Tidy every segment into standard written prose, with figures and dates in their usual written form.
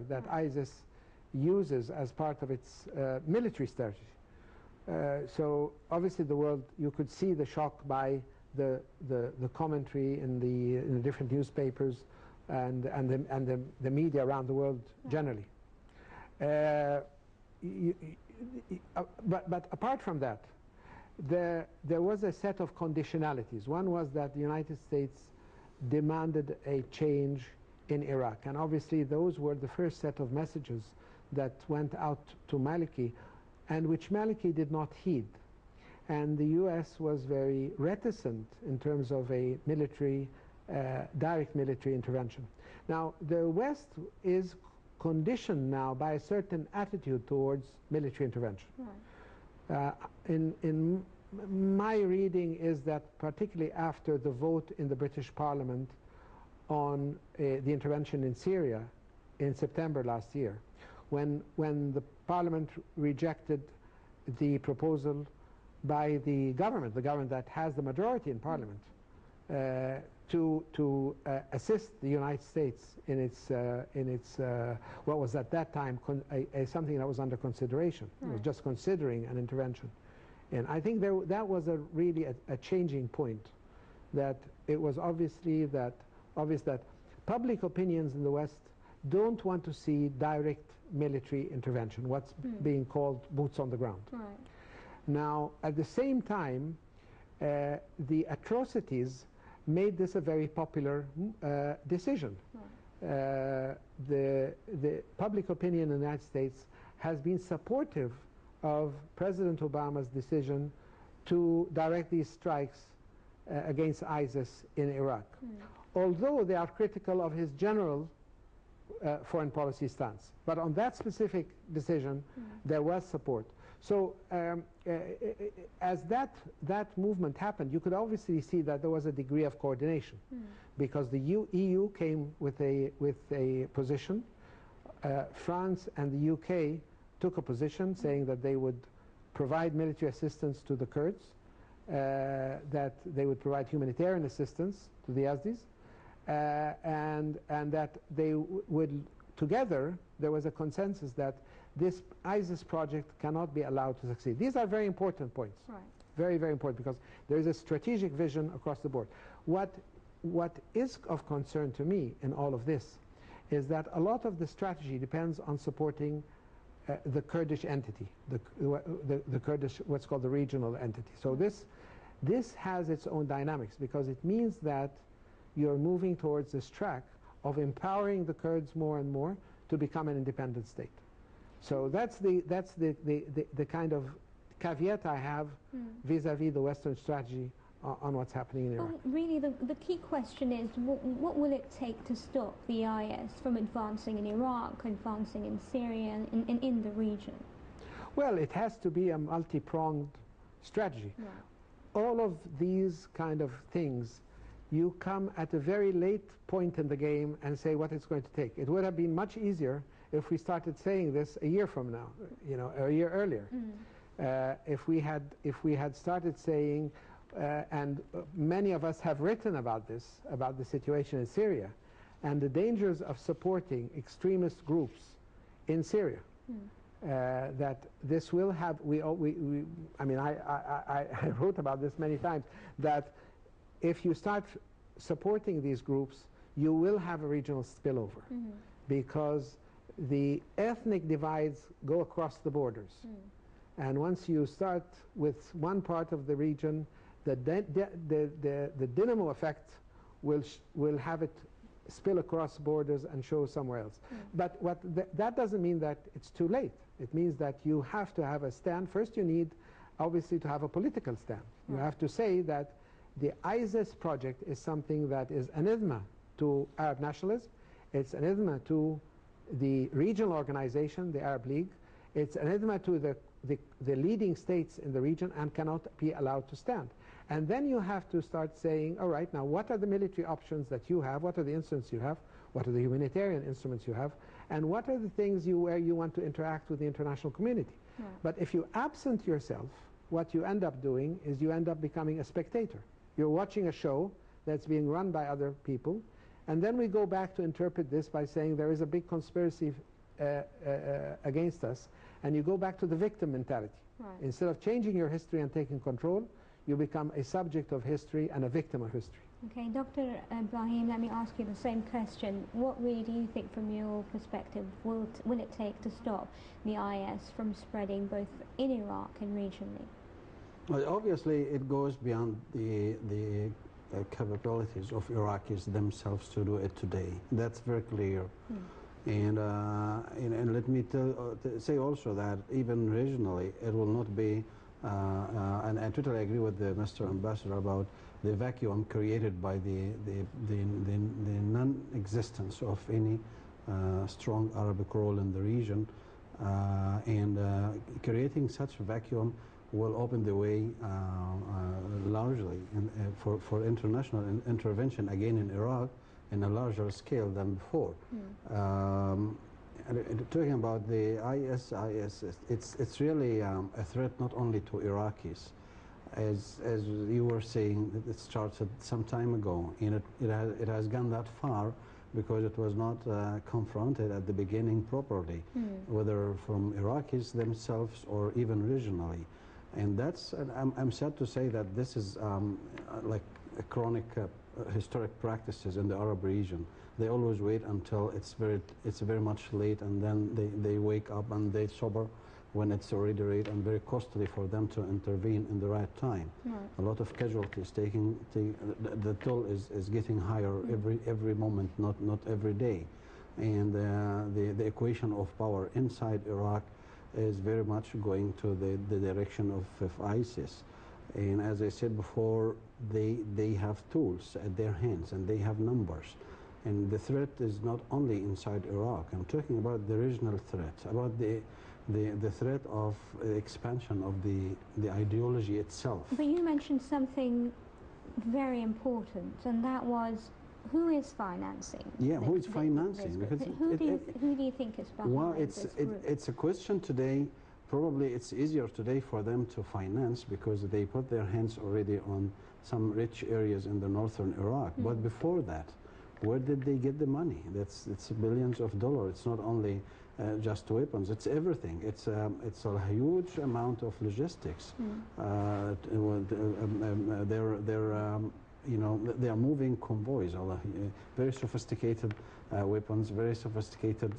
that ISIS uses as part of its military strategy. So obviously the world, you could see the shock by the commentary in the different newspapers and the media around the world generally. But apart from that, there was a set of conditionalities. One was that the United States demanded a change in Iraq, and obviously those were the first set of messages that went out to Maliki, and which Maliki did not heed. And the US was very reticent in terms of a military, direct military intervention. Now, the West is conditioned now by a certain attitude towards military intervention. Right. In my reading is that particularly after the vote in the British Parliament on the intervention in Syria in September last year, when the Parliament rejected the proposal by the government that has the majority in Parliament, to assist the United States in its what was at that time something that was under consideration. Right. It was just considering an intervention. And I think that was really a changing point, that it was obvious that public opinions in the West don't want to see direct military intervention, what's being called boots on the ground. Right. Now, at the same time, the atrocities made this a very popular decision. Right. The public opinion in the United States has been supportive of President Obama's decision to direct these strikes against ISIS in Iraq, although they are critical of his general foreign policy stance. But on that specific decision, there was support. So as that movement happened, you could obviously see that there was a degree of coordination, because the EU came with a position. France and the UK took a position saying that they would provide military assistance to the Kurds, that they would provide humanitarian assistance to the Yazidis, and that they would together, there was a consensus that this ISIS project cannot be allowed to succeed. These are very important points. Right. Very, very important, because there is a strategic vision across the board. What is of concern to me in all of this is that a lot of the strategy depends on supporting the Kurdish entity, the Kurdish, what's called the regional entity. So this has its own dynamics, because it means that you're moving towards this track of empowering the Kurds more and more to become an independent state. So that's the kind of caveat I have vis-à-vis the Western strategy on what's happening in Iraq. Well, really, the key question is, what will it take to stop the IS from advancing in Iraq, advancing in Syria, and in the region? Well, it has to be a multi-pronged strategy. Right. All of these kind of things, you come at a very late point in the game and say what it's going to take. It would have been much easier if we started saying this a year from now, a year earlier. If we had started saying, and many of us have written about this, about the situation in Syria, and the dangers of supporting extremist groups in Syria. That this will have, I mean, I wrote about this many times, that if you start supporting these groups, you will have a regional spillover, because the ethnic divides go across the borders. And once you start with one part of the region, the dynamo effect will have it spill across borders and show somewhere else. But that doesn't mean that it's too late. It means that you have to have a stand. First, you need, obviously, to have a political stand. You have to say that the ISIS project is something that is anathema to Arab nationalism. It's anathema to the regional organization, the Arab League. It's anathema to the leading states in the region, and cannot be allowed to stand. And then you have to start saying, all right, now what are the military options that you have? What are the instruments you have? What are the humanitarian instruments you have? And what are the things where you want to interact with the international community? But if you absent yourself, what you end up doing is you end up becoming a spectator. You're watching a show that's being run by other people, and then we go back to interpret this by saying there is a big conspiracy against us, and you go back to the victim mentality. Right. Instead of changing your history and taking control, you become a subject of history and a victim of history. Okay, Dr. Ibrahim, let me ask you the same question. What really do you think, from your perspective, will it take to stop the IS from spreading both in Iraq and regionally? Well, obviously, it goes beyond the capabilities of Iraqis themselves to do it today. That's very clear. And let me say also that even regionally, it will not be, and I totally agree with Mr. Ambassador about the vacuum created by the non-existence of any strong Arabic role in the region, and creating such a vacuum will open the way largely for international intervention again in Iraq in a larger scale than before. Talking about the ISIS, it's really a threat not only to Iraqis. As you were saying, it started some time ago, and it has gone that far because it was not confronted at the beginning properly, whether from Iraqis themselves or even regionally. And I'm sad to say that this is like a chronic historic practices in the Arab region. They always wait until it's very much late, and then they wake up and they sober when it's already late and very costly for them to intervene in the right time. Right. A lot of casualties the toll is getting higher every moment, not every day. And the equation of power inside Iraq is very much going to the direction of ISIS. And as I said before, they have tools at their hands and they have numbers. And the threat is not only inside Iraq. I'm talking about the regional threat, about the threat of expansion of the ideology itself. But you mentioned something very important, and that was, who is financing? Yeah, who is financing? Because who do you think is behind well, this group? It's a question today. Probably it's easier today for them to finance because they put their hands already on some rich areas in the northern Iraq. But before that, where did they get the money? It's billions of dollars. It's not only just weapons. It's everything. It's a huge amount of logistics. They are moving convoys, very sophisticated weapons, very sophisticated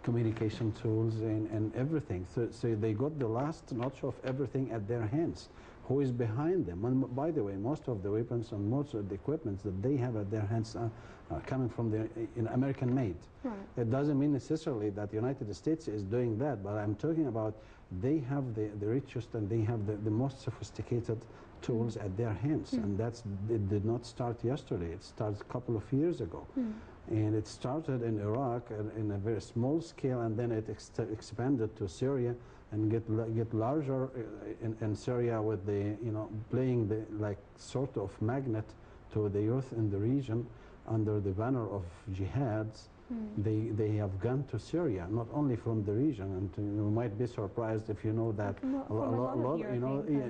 communication tools, and everything. So they got the last notch of everything at their hands. Who is behind them? And by the way, most of the weapons and most of the equipment that they have at their hands are coming from the American-made. Right. It doesn't mean necessarily that the United States is doing that, but I'm talking about they have the richest and they have the most sophisticated tools at their hands, and it did not start yesterday. It started a couple of years ago, and it started in Iraq in a very small scale, and then it expanded to Syria and get larger in Syria with playing the sort of magnet to the youth in the region under the banner of jihads. They have gone to Syria, not only from the region, and you might be surprised if you know that a lot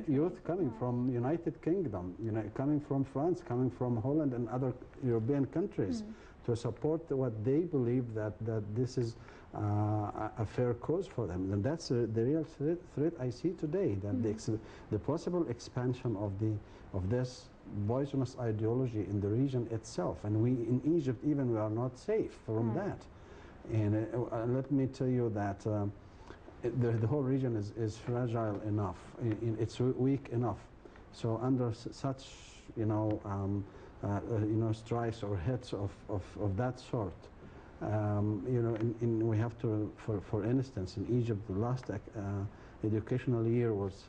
youth coming from United Kingdom, coming from France, coming from Holland and other European countries to support what they believe that this is a fair cause for them. And that's the real threat I see today, that the possible expansion of this poisonous ideology in the region itself. And we in Egypt even, we are not safe from that. And let me tell you that the whole region is fragile enough, it's weak enough. So under such strikes or hits of that sort, we have to, for instance, in Egypt, the last educational year was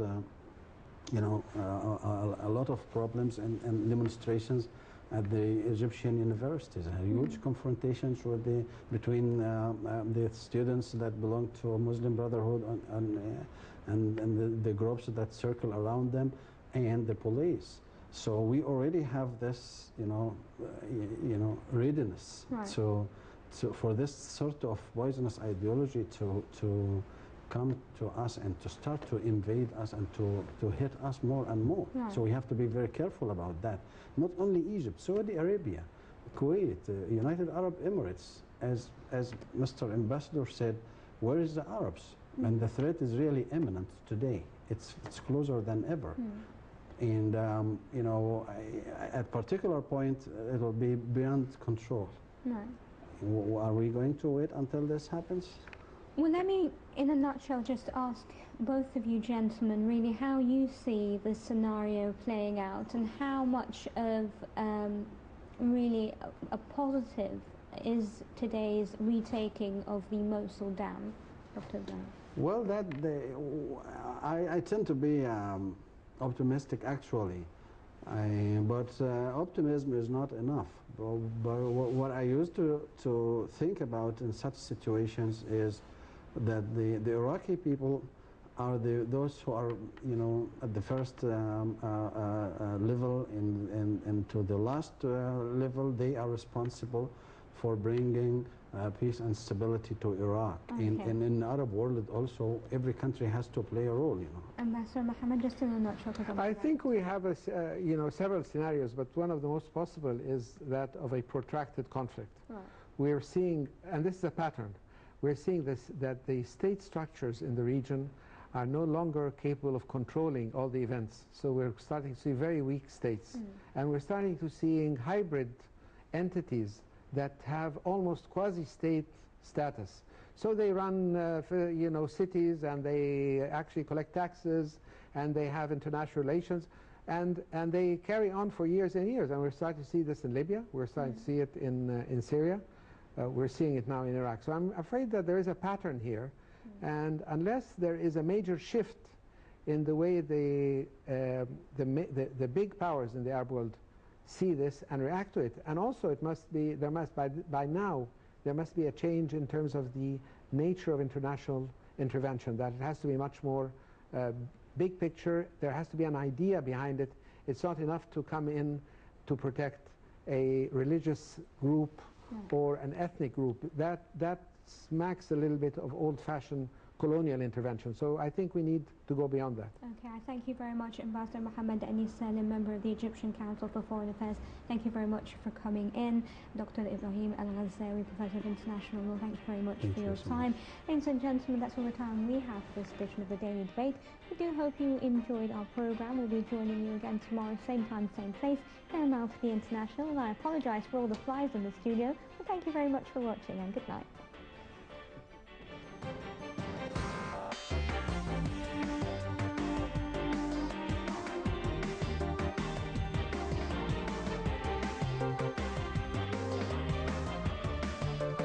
a lot of problems and demonstrations at the Egyptian universities, huge confrontations between the students that belong to a Muslim Brotherhood and the groups that circle around them and the police. So we already have this, readiness. Right. So for this sort of poisonous ideology to come to us and to start to invade us and to hit us more and more. Right. So we have to be very careful about that. Not only Egypt, Saudi Arabia, Kuwait, United Arab Emirates, as Mr. Ambassador said, where is the Arabs? And the threat is really imminent today. It's closer than ever. And you know, at particular point, it'll be beyond control. No. Are we going to wait until this happens? Well, let me, in a nutshell, just ask both of you gentlemen really how you see this scenario playing out, and how much of really a positive is today's retaking of the Mosul Dam, Dr. Zahra? Well, I tend to be optimistic, actually, but optimism is not enough. But what I used to think about in such situations is that the Iraqi people are those who are, you know, at the first level and to the last level, they are responsible for bringing peace and stability to Iraq. Okay. And in the Arab world also, every country has to play a role, you know. Ambassador Mohammed, just in a nutshell. I think we have you know, several scenarios, but one of the most possible is that of a protracted conflict. Right. We're seeing, and this is a pattern, we're seeing this, that the state structures in the region are no longer capable of controlling all the events. So we're starting to see very weak states. And we're starting to seeing hybrid entities that have almost quasi-state status. So they run you know, cities, and they actually collect taxes, and they have international relations, and they carry on for years and years. And we're starting to see this in Libya. We're starting to see it in Syria. We're seeing it now in Iraq. So I'm afraid that there is a pattern here. And unless there is a major shift in the way the big powers in the Arab world see this and react to it, and also it must be, by now, there must be a change in terms of the nature of international intervention, that it has to be much more big picture. There has to be an idea behind it. It's not enough to come in to protect a religious group or an ethnic group. That smacks a little bit of old-fashioned colonial intervention. So I think we need to go beyond that. Okay, I thank you very much, Ambassador Mohammed Anis Salim, member of the Egyptian Council for Foreign Affairs. Thank you very much for coming in. Dr. Ibrahim Al-Ghazzawi, Professor of International Law, thanks very much for your time. Ladies and gentlemen, that's all the time we have for this edition of the Daily Debate. We do hope you enjoyed our program. We'll be joining you again tomorrow, same time, same place, here on Nile TV International. And I apologize for all the flies in the studio, but thank you very much for watching, and good night.